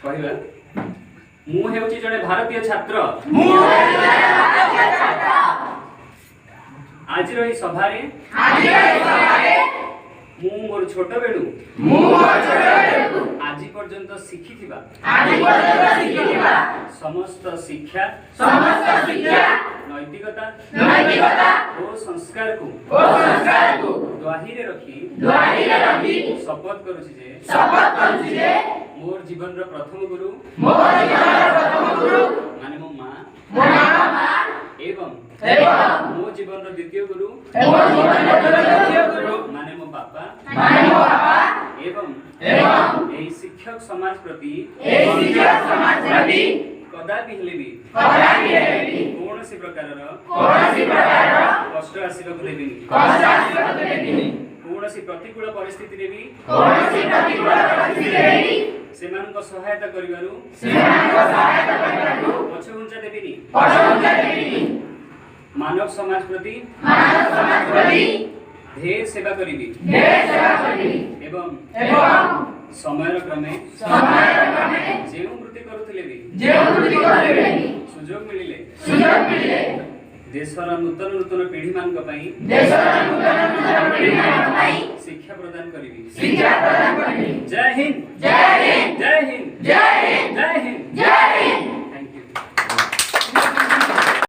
କହିବା ମୁଁ ହେଉଛି ଜଣେ ଭାରତୀୟ ଛାତ୍ର ଆଜିର ଏହି ସଭାରେ ମୁଁ ମୋର ଛୋଟ ବେଳୁ ଆଜି ପର୍ଯ୍ୟନ୍ତ ଶିଖିଥିବା ସମସ୍ତ ଶିକ୍ଷା ନୈତିକତା ଓ ସଂସ୍କାରକୁ ଦ୍ୱାହିରେ ରଖି ଶପଥ କରୁଛି ଯେ ମୋର ଜୀବନର ପ୍ରଥମ ଗୁରୁ ମାନେ ମୋ ମା ଏବଂ ମୋ ଜୀବନର ଦ୍ୱିତୀୟ ଗୁରୁ ମାନେ ମୋ ବାପା ଏବଂ ଏହି ଶିକ୍ଷକ ସମାଜ ପ୍ରତି କଦାପि ହେଲେ ବି କୌଣସି ପ୍ରକାରର କଷ୍ଟ ଆସିବାକୁ ଦେବିନି କୌଣସି ପ୍ରତିକୂଳ ପରିସ୍ଥିତିରେ ବି ସେମାନଙ୍କ ସହାୟତା କରିବାରୁ ପଛଘୁଞ୍ଚା ଦେବିନି ମାନବ ସମାଜ ପ୍ରତି ଢେର ସେବା କରିବି ଏବଂ ସମୟର କ୍ରମେ ଯେଉଁ ବୃତ୍ତି କରୁଥିଲେ ବି ସୁଯୋଗ ମିଳିଲେ ଦେଶର ନୂତନ ପିଢ଼ି ମାନଙ୍କ ପାଇଁ ଶିକ୍ଷା ପ୍ରଦାନ କରିବି। ଜୟ ହିନ୍ଦ।